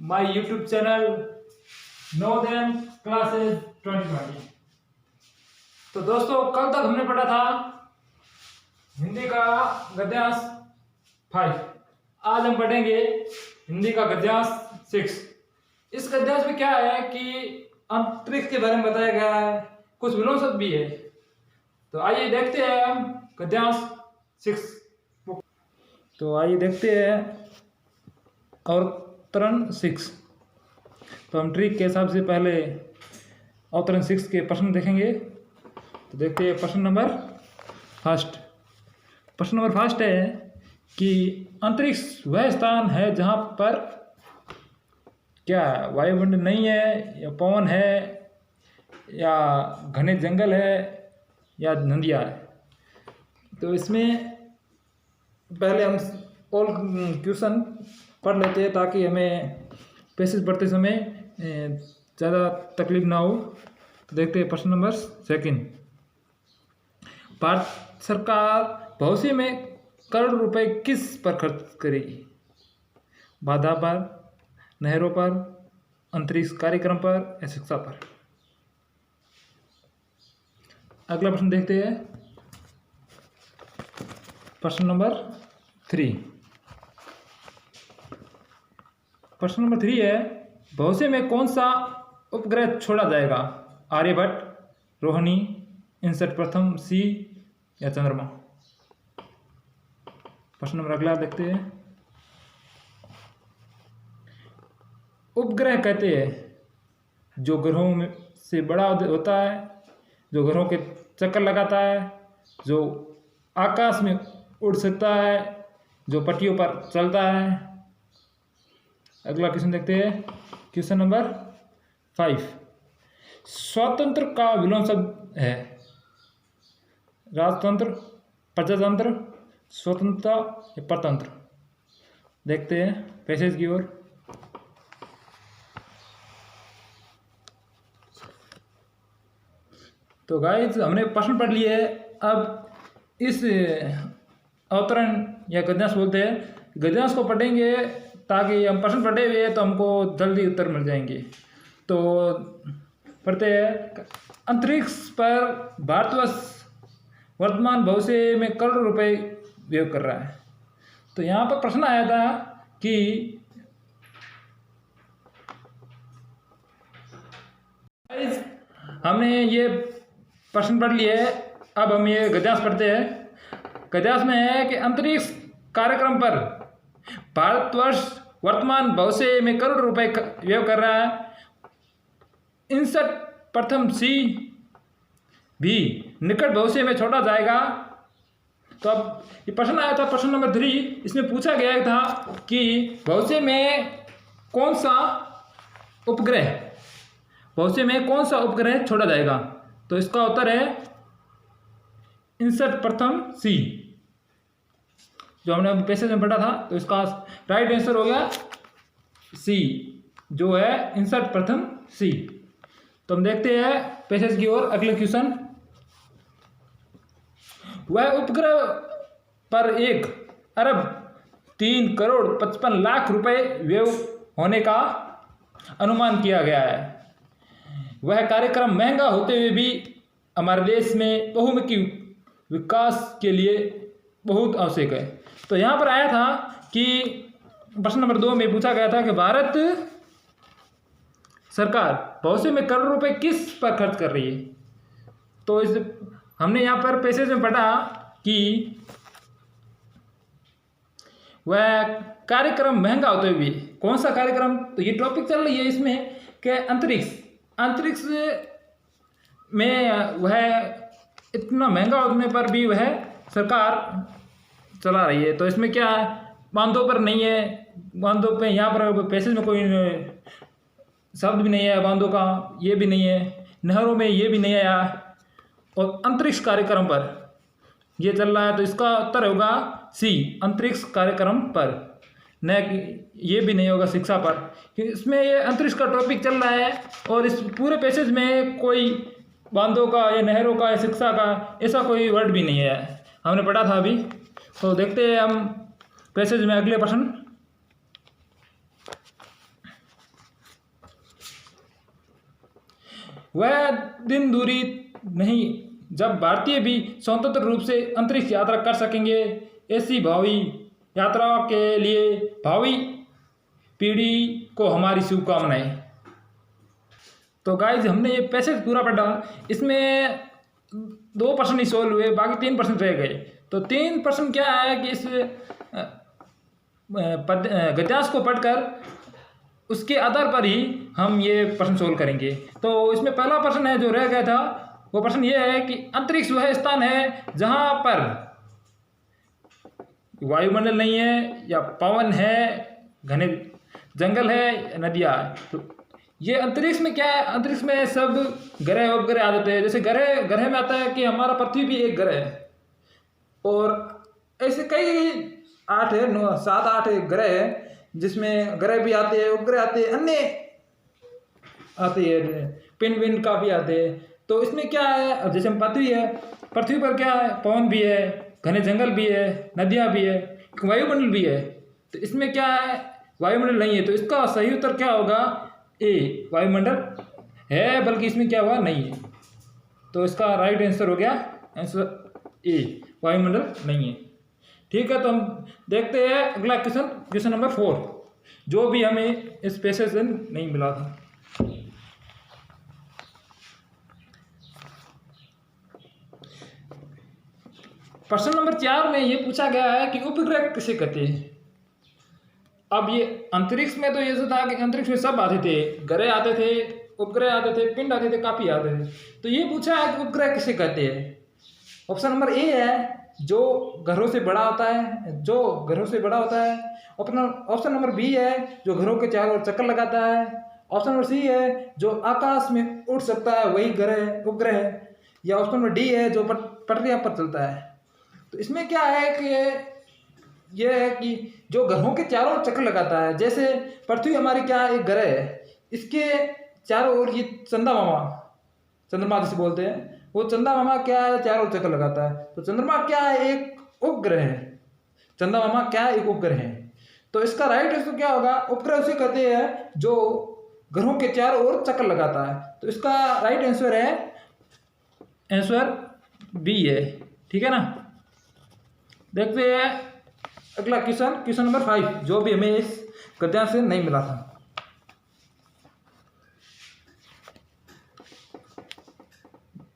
my YouTube channel Navodaya classes 2020। तो दोस्तों कल तक हमने पढ़ा था हिंदी का गद्यांश 5। आज हम पढ़ेंगे हिंदी का गद्यांश 6। इस गद्यांश में क्या है कि अंतरिक्ष के बारे में बताया गया है, कुछ विलोम शब्द भी है। तो आइए देखते हैं हम गद्यांश 6। तो आइए देखते हैं अवतरण 6। तो हम ट्रिक के हिसाब से पहले अवतरण 6 के प्रश्न देखेंगे। तो देखते हैं प्रश्न नंबर फर्स्ट। प्रश्न नंबर फर्स्ट है कि अंतरिक्ष वह स्थान है जहाँ पर क्या वायुमंडल नहीं है, या पवन है, या घने जंगल है, या नदियाँ है। तो इसमें पहले हम ऑल क्वेश्चन पढ़ लेते हैं ताकि हमें पैसेज पढ़ते समय ज़्यादा तकलीफ ना हो। तो देखते हैं प्रश्न नंबर 2। भारत सरकार भविष्य में करोड़ रुपए किस पर खर्च करेगी? बाधा पर, नहरों पर, अंतरिक्ष कार्यक्रम पर या शिक्षा पर? अगला प्रश्न देखते हैं प्रश्न नंबर 3। प्रश्न नंबर 3 है भविष्य में कौन सा उपग्रह छोड़ा जाएगा? आर्यभट्ट, रोहिणी, इनसैट प्रथम, सी या चंद्रमा? प्रश्न नंबर अगला देखते हैं। उपग्रह कहते हैं जो ग्रहों में से बड़ा होता है, जो ग्रहों के चक्कर लगाता है, जो आकाश में उड़ सकता है, जो पटरियों पर चलता है। अगला क्वेश्चन देखते हैं क्वेश्चन नंबर 5। स्वतंत्र का विलोम शब्द है राजतंत्र, प्रजातंत्र, स्वतंत्रता या परतंत्र? देखते हैं पैसेज की ओर। तो गाइस हमने प्रश्न पढ़ लिए। अब इस अवतरण या गद्यांश बोलते हैं, गद्यांश को पढ़ेंगे ताकि हम प्रश्न पढ़े हुए तो हमको जल्दी उत्तर मिल जाएंगे। तो पढ़ते हैं। अंतरिक्ष पर भारतवर्ष वर्तमान भविष्य में करोड़ रुपए व्यय कर रहा है। तो यहाँ पर प्रश्न आया था कि हमने ये प्रश्न पढ़ लिए। अब हम ये गद्यांश पढ़ते हैं। गद्यांश में है कि अंतरिक्ष कार्यक्रम पर भारतवर्ष वर्तमान भविष्य में करोड़ रुपए व्यय कर रहा है। इनसैट प्रथम सी भी निकट भविष्य में छोड़ा जाएगा। तो अब ये प्रश्न आया था प्रश्न नंबर 3। इसमें पूछा गया था कि भविष्य में कौन सा उपग्रह छोड़ा जाएगा? तो इसका उत्तर है इनसैट प्रथम सी, जो हमने अभी पैसेज में पढ़ा था। तो इसका राइट आंसर हो गया सी, जो है इनसैट प्रथम सी। तो हम देखते हैं पैसेज की ओर। अगले क्वेश्चन। वह उपग्रह पर 1 अरब 3 करोड़ 55 लाख रुपए व्यय होने का अनुमान किया गया है। वह कार्यक्रम महंगा होते हुए भी हमारे देश में बहुमुखी विकास के लिए बहुत आवश्यक है। तो यहाँ पर आया था कि प्रश्न नंबर 2 में पूछा गया था कि भारत सरकार भविष्य में करोड़ रुपए किस पर खर्च कर रही है? तो इस हमने यहाँ पर पैसेज में पढ़ा कि वह कार्यक्रम महंगा होते हुए, कौन सा कार्यक्रम? तो ये टॉपिक चल रही है इसमें कि अंतरिक्ष में वह इतना महंगा होने पर भी वह सरकार चला रही है। तो इसमें क्या है, बांधों पर नहीं है, बांधों पे यहाँ पर पैसेज में कोई शब्द भी नहीं है, बांधों का ये भी नहीं है, नहरों में ये भी नहीं आया, और अंतरिक्ष कार्यक्रम पर ये चल रहा है। तो इसका उत्तर होगा सी, अंतरिक्ष कार्यक्रम पर, न ये भी नहीं होगा शिक्षा पर, क्योंकि इसमें ये अंतरिक्ष का टॉपिक चल रहा है और इस पूरे पैसेज में कोई बांधों का या नहरों का या शिक्षा का ऐसा कोई वर्ड भी नहीं है, हमने पढ़ा था अभी। तो देखते हैं हम पैसेज में अगले प्रश्न। वह दिन दूरी नहीं जब भारतीय भी स्वतंत्र रूप से अंतरिक्ष यात्रा कर सकेंगे। ऐसी भावी यात्रा के लिए भावी पीढ़ी को हमारी शुभकामनाएं। तो गाइज हमने ये पैसेज पूरा पढ़ा, इसमें 2% ही सोल्व हुए, बाकी 3% रह गए। तो 3% क्या है कि इस गद्यांश को पढ़कर उसके आधार पर ही हम ये प्रश्न सोल्व करेंगे। तो इसमें पहला प्रश्न है जो रह गया था, वो प्रश्न ये है कि अंतरिक्ष वह स्थान है जहाँ पर वायुमंडल नहीं है या पवन है, घने जंगल है, नदियाँ है। तो ये अंतरिक्ष में क्या है, अंतरिक्ष में सब ग्रह उपग्रह आ जाते हैं। जैसे ग्रह में आता है कि हमारा पृथ्वी भी एक ग्रह है, और ऐसे कई 8 है 9 7 8 ग्रह है जिसमें ग्रह भी आते हैं, उपग्रह आते हैं, अन्य आते हैं, पिंड विंड काफ़ी आते हैं। तो इसमें क्या है, अब जैसे पृथ्वी है, पृथ्वी पर क्या है, पवन भी है, घने जंगल भी है, नदियाँ भी है, वायुमंडल भी है। तो इसमें क्या है, वायुमंडल नहीं है। तो इसका सही उत्तर क्या होगा, ए, वायुमंडल है, बल्कि इसमें क्या हुआ, नहीं है। तो इसका राइट आंसर हो गया आंसर ए, वायुमंडल नहीं है। ठीक है, तो हम देखते हैं अगला क्वेश्चन, क्वेश्चन नंबर 4, जो भी हमें इस पैसेज से नहीं मिला था। प्रश्न नंबर 4 में ये पूछा गया है कि उपग्रह किसे कहते हैं। अब ये अंतरिक्ष में तो ये जो था कि अंतरिक्ष में सब आते थे, ग्रह आते थे, उपग्रह आते थे, पिंड आते थे, काफी आते थे। तो ये पूछा है कि उपग्रह किसे कहते हैं। ऑप्शन नंबर ए है जो घरों से बड़ा होता है, जो घरों से बड़ा होता है। ऑप्शन नंबर बी है जो घरों के चारों ओर चक्कर लगाता है। ऑप्शन नंबर सी है जो आकाश में उड़ सकता है, वही ग्रह उपग्रह है। या ऑप्शन नंबर डी है जो पटरियां पर चलता है। तो इसमें क्या है कि यह है कि जो ग्रहों के चारों ओर चक्कर लगाता है, जैसे पृथ्वी हमारी क्या एक ग्रह है, इसके चारों ओर ये चंद्रमा जिसे बोलते हैं, वो चंदा मामा क्या है, चारों ओर चक्कर लगाता है। तो चंद्रमा क्या है, एक उपग्रह है। चंदा मामा क्या है, एक उपग्रह है। तो इसका राइट आंसर क्या होगा, उपग्रह उसे कहते हैं जो ग्रहों के चारों ओर चक्कर लगाता है। तो इसका राइट आंसर है आंसर बी है। ठीक है ना। देखते हैं अगला क्वेश्चन, क्वेश्चन नंबर 5, जो भी हमें इस गद्यांश से नहीं मिला था।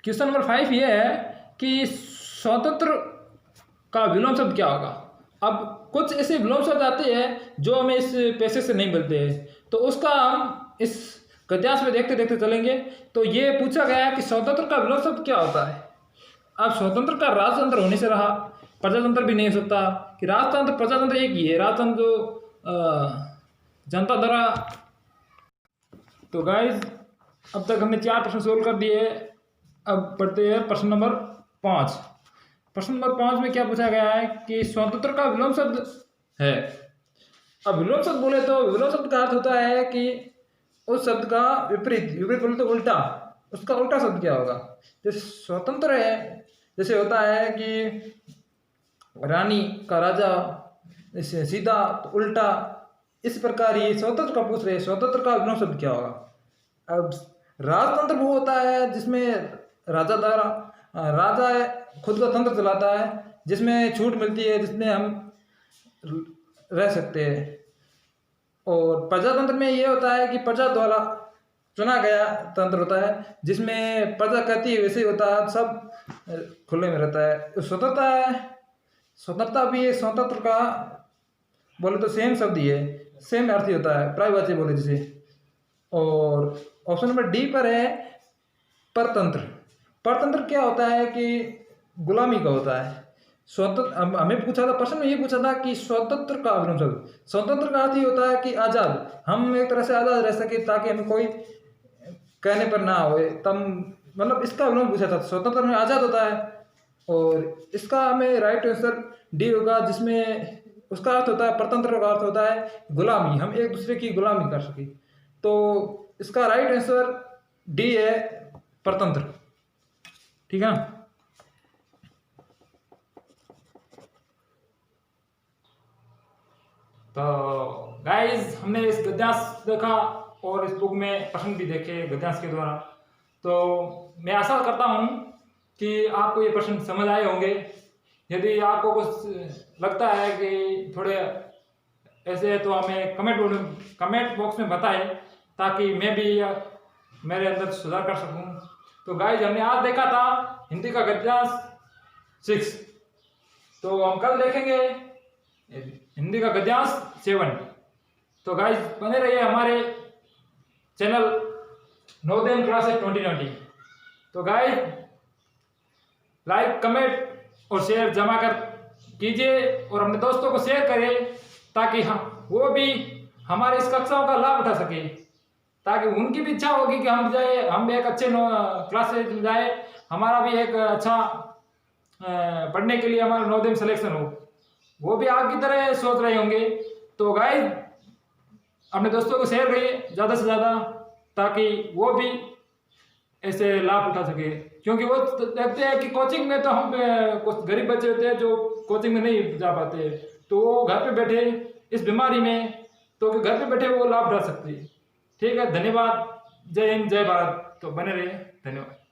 क्वेश्चन नंबर 5 ये है कि स्वतंत्र का विलोम शब्द क्या होगा। अब कुछ ऐसे विलोम शब्द आते हैं जो हमें इस पैसेज से नहीं मिलते हैं, तो उसका हम इस गद्यांश में देखते देखते चलेंगे। तो ये पूछा गया है कि स्वतंत्र का विलोम शब्द क्या होता है। अब स्वतंत्र का राजतंत्र होने से रहा, प्रजातंत्र भी नहीं हो सकता कि राजतंत्र प्रजातंत्र एक ही है। राजतंत्र जो जनता द्वारा। तो गाइज अब तक हमने 4 प्रश्न सोल्व कर दिए। अब पढ़ते हैं प्रश्न नंबर 5। प्रश्न नंबर 5 में क्या पूछा गया है कि स्वतंत्र का विलोम शब्द है। अब विलोम शब्द बोले तो विलोम शब्द का अर्थ होता है कि उस शब्द का विपरीत बोले तो उल्टा, उसका उल्टा शब्द क्या होगा। जैसे स्वतंत्र है, जैसे होता है कि रानी का राजा, जैसे सीधा तो उल्टा, इस प्रकार ये स्वतंत्र का पूछ रहे, स्वतंत्र का विलोम शब्द क्या होगा। अब राजतंत्र वो होता है जिसमें राजा खुद का तंत्र चलाता है, जिसमें छूट मिलती है, जिसमें हम रह सकते हैं। और प्रजातंत्र में ये होता है कि प्रजा द्वारा चुना गया तंत्र होता है, जिसमें प्रजा कहती है वैसे ही होता है, सब खुले में रहता है। स्वतंत्रता है, स्वतंत्रता भी है, स्वतंत्र का बोले तो सेम शब्द ही है, सेम अर्थ ही होता है, प्रायवाची बोले जिसे। और ऑप्शन नंबर डी पर है परतंत्र। परतंत्र क्या होता है कि गुलामी का होता है। स्वतंत्र हमें पूछा था, प्रश्न में ये पूछा था कि स्वतंत्र का विलोम शब्द, स्वतंत्र का अर्थ ही होता है कि आज़ाद, हम एक तरह से आज़ाद रह सके ताकि हमें कोई कहने पर ना हो, तब मतलब इसका विलोम पूछा था। स्वतंत्र में आज़ाद होता है, और इसका हमें राइट आंसर डी होगा, जिसमें उसका अर्थ होता है, परतंत्र का अर्थ होता है गुलामी, हम एक दूसरे की गुलामी कर सके। तो इसका राइट आंसर डी है, परतंत्र। ठीक है ना। तो गाइस हमने इस गद्यांश देखा और इस बुक में प्रश्न भी देखे गद्यांश के द्वारा। तो मैं आशा करता हूँ कि आपको ये प्रश्न समझ आए होंगे। यदि आपको कुछ लगता है कि थोड़े ऐसे है तो हमें कमेंट बॉक्स में बताएं, ताकि मैं भी मेरे अंदर सुधार कर सकूं। तो गाइस, हमने आज देखा था हिंदी का गद्यांश 6, तो हम कल देखेंगे हिंदी का गद्यांश 7। तो गाइस, बने रहिए हमारे चैनल नवोदय क्लासेस 2020। तो गाइस, लाइक, कमेंट और शेयर जमा कर कीजिए और अपने दोस्तों को शेयर करें, ताकि वो भी हमारे इस कक्षाओं का लाभ उठा सके, ताकि उनकी भी इच्छा होगी कि हम जाए, हम एक अच्छे क्लासेज में जाए, हमारा भी एक अच्छा पढ़ने के लिए हमारा नवोदय में सिलेक्शन हो। वो भी आपकी तरह सोच रहे होंगे। तो गाइस, अपने दोस्तों को शेयर करिए ज़्यादा से ज़्यादा, ताकि वो भी ऐसे लाभ उठा सके। क्योंकि वो देखते हैं कि कोचिंग में तो हम कुछ गरीब बच्चे होते हैं जो कोचिंग में नहीं जा पाते, तो वो घर पे बैठे इस बीमारी में, तो घर पे बैठे वो लाभ उठा सकते हैं। ठीक है, धन्यवाद। जय हिंद, जय भारत। तो बने रहिए, धन्यवाद।